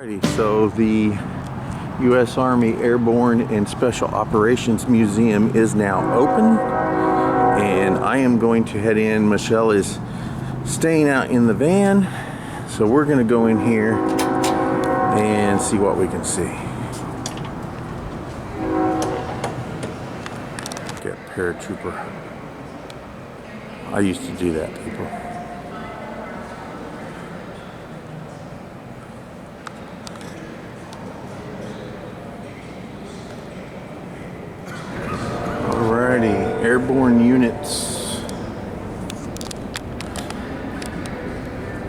So the U.S. Army Airborne and Special Operations Museum is now open, and I am going to head in. Michelle is staying out in the van, so we're going to go in here and see what we can see. Get paratrooper. I used to do that, people. Airborne units.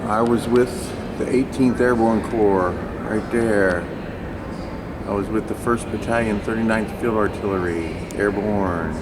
I was with the 18th Airborne Corps right there. I was with the 1st Battalion, 39th Field Artillery, Airborne.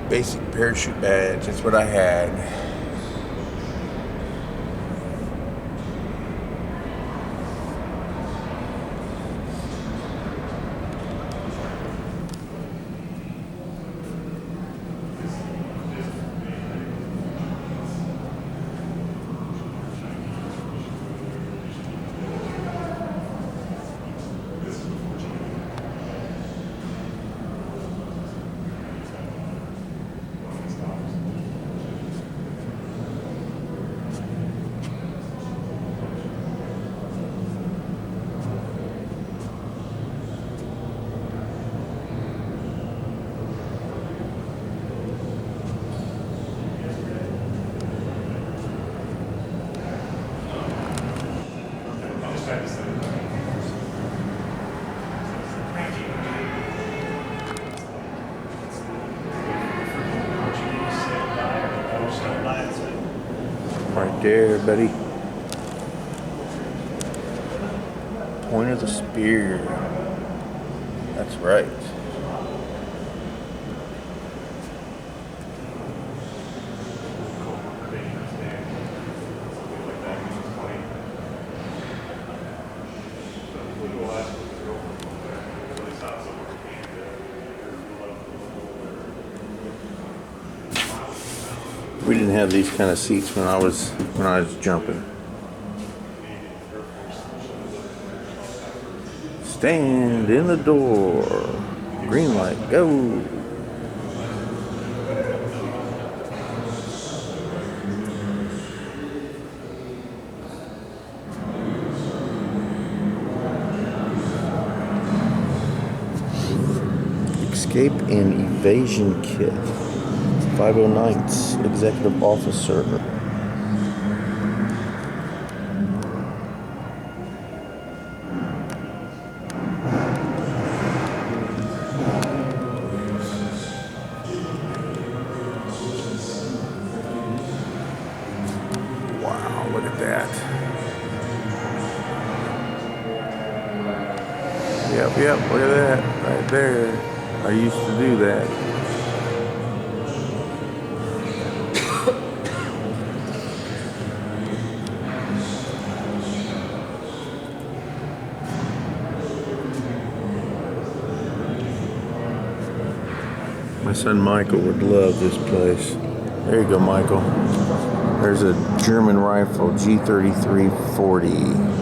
Basic parachute badge, that's what I had. Right there, buddy. Point of the spear. That's right. We didn't have these kind of seats when I was jumping. Stand in the door. Green light, go. Escape and evasion kit. 509th Executive Officer. Wow, look at that. Yep, look at that right there. I used to do that. My son Michael would love this place. There you go, Michael. There's a German rifle, G33-40.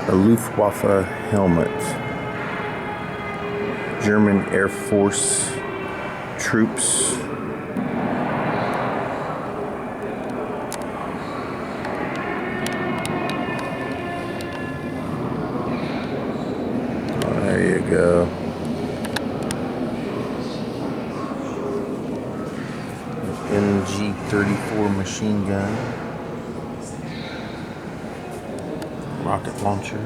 A Luftwaffe helmet. German Air Force troops. There you go. NG-34 machine gun. Rocket launcher.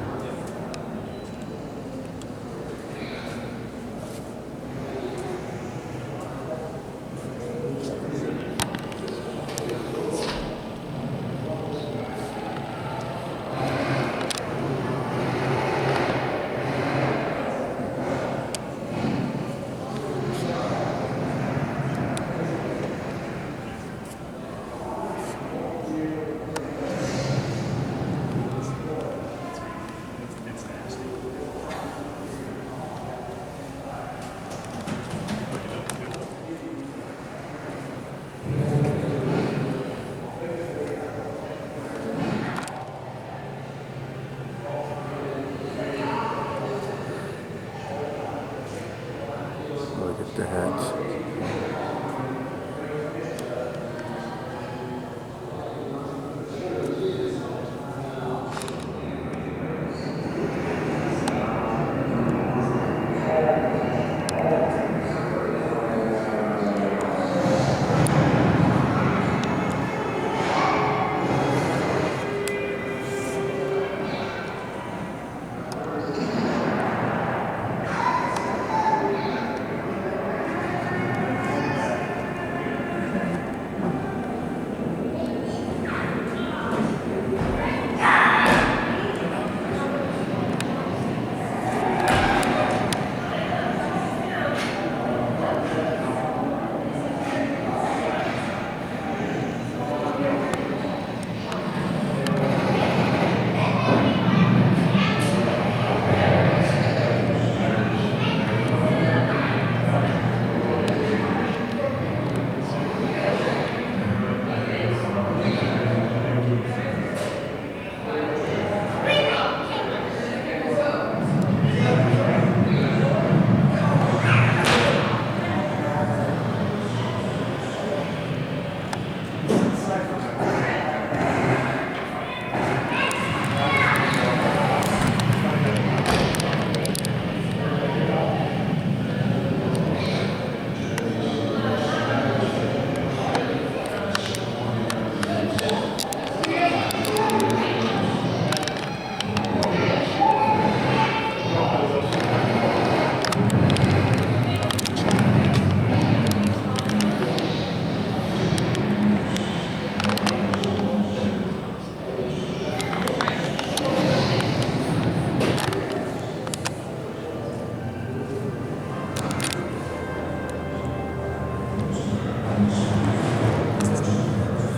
that.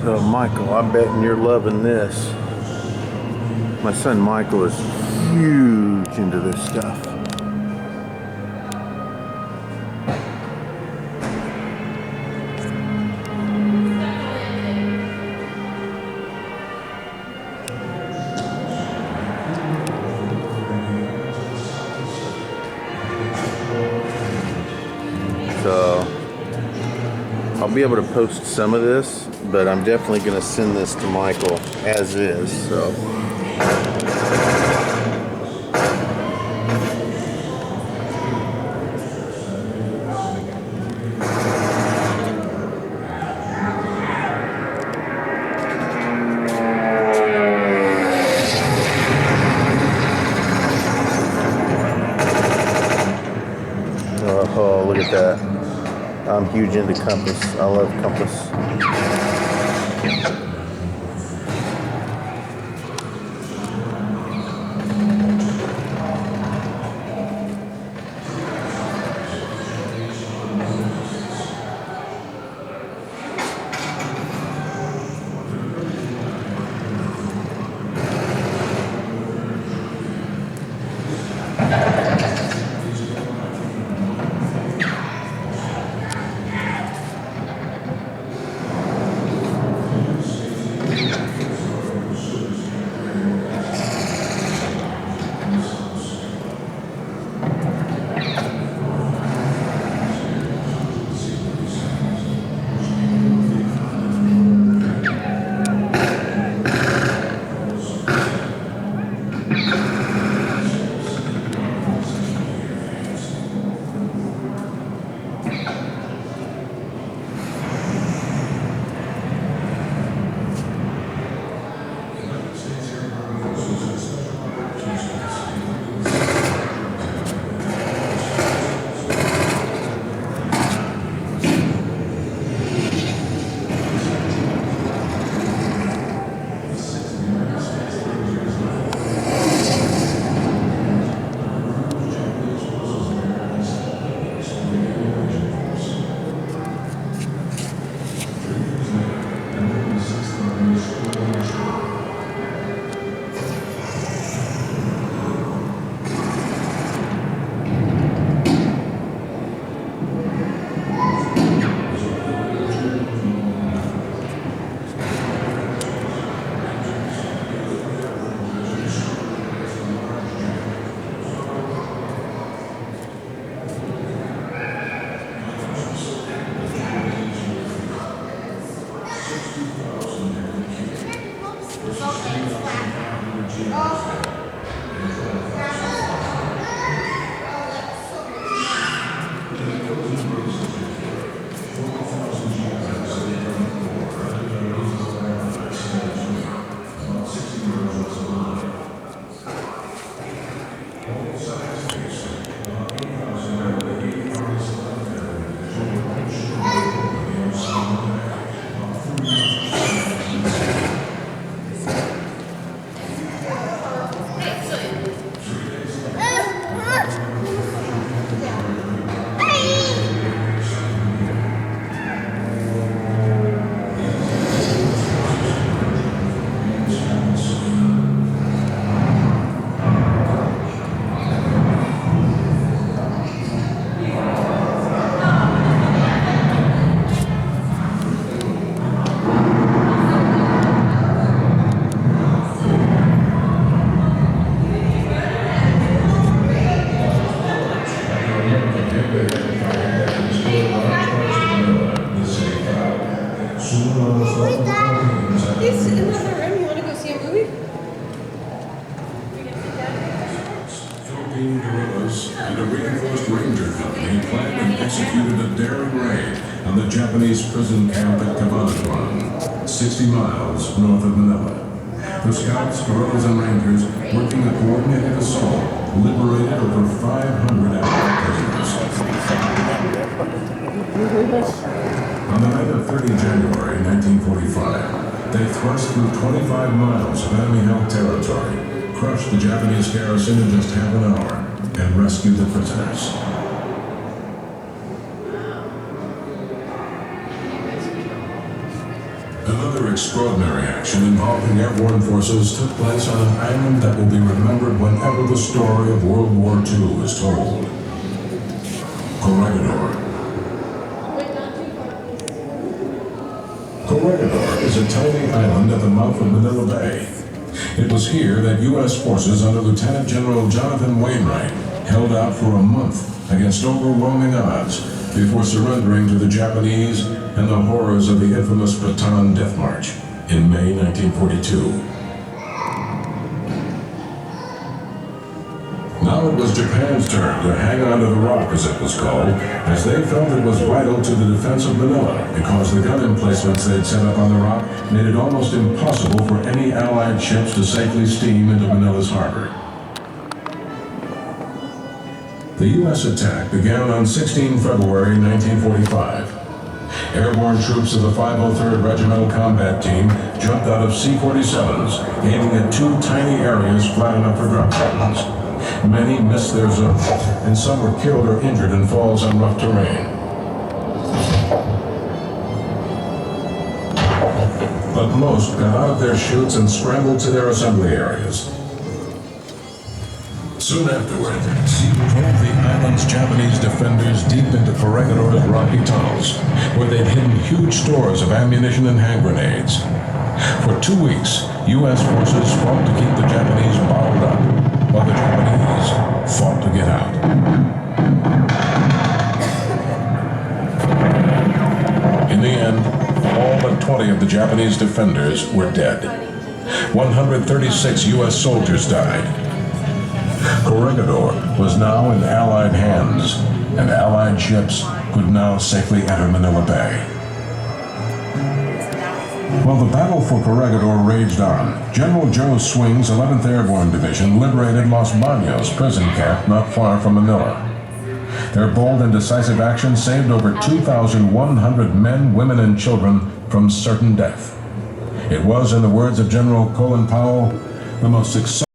So Michael, I'm betting you're loving this. My son Michael is huge into this stuff. So I'll be able to post some of this, but I'm definitely going to send this to Michael as is. So oh, look at that. I'm huge into compass. I love compass. 15 guerrillas and a reinforced ranger company planned and executed a daring raid on the Japanese prison camp at Fayettville, 60 miles north of Manila. The scouts, guerrillas, and rangers, working a coordinated assault, liberated over 500 Allied prisoners. On the night of 30 January 1945, they thrust through 25 miles of enemy-held territory, crushed the Japanese garrison in just half an hour, and rescued the prisoners. Another extraordinary action involving airborne forces took place on an island that will be remembered whenever the story of World War II is told. Corregidor. Corregidor is a tiny island at the mouth of Manila Bay. It was here that U.S. forces under Lieutenant General Jonathan Wainwright held out for a month against overwhelming odds before surrendering to the Japanese and the horrors of the infamous Bataan Death March in May 1942. Now it was Japan's turn to hang on to the rock, as it was called, as they felt it was vital to the defense of Manila because the gun emplacements they'd set up on the rock made it almost impossible for any Allied ships to safely steam into Manila's harbor. The U.S. attack began on 16 February 1945. Airborne troops of the 503rd Regimental Combat Team jumped out of C-47s, aiming at two tiny areas flat enough for drop zones. Many missed their zone, and some were killed or injured in falls on rough terrain. But most got out of their chutes and scrambled to their assembly areas. Soon afterward, Siege drove the island's Japanese defenders deep into Corregidor's rocky tunnels, where they'd hidden huge stores of ammunition and hand grenades. For 2 weeks, U.S. forces fought to keep the Japanese bottled up, while the Japanese fought to get out. In the end, all but 20 of the Japanese defenders were dead. 136 U.S. soldiers died. Corregidor was now in Allied hands, and Allied ships could now safely enter Manila Bay. While the battle for Corregidor raged on, General Joe Swing's 11th Airborne Division liberated Los Baños prison camp not far from Manila. Their bold and decisive action saved over 2,100 men, women, and children from certain death. It was, in the words of General Colin Powell, the most successful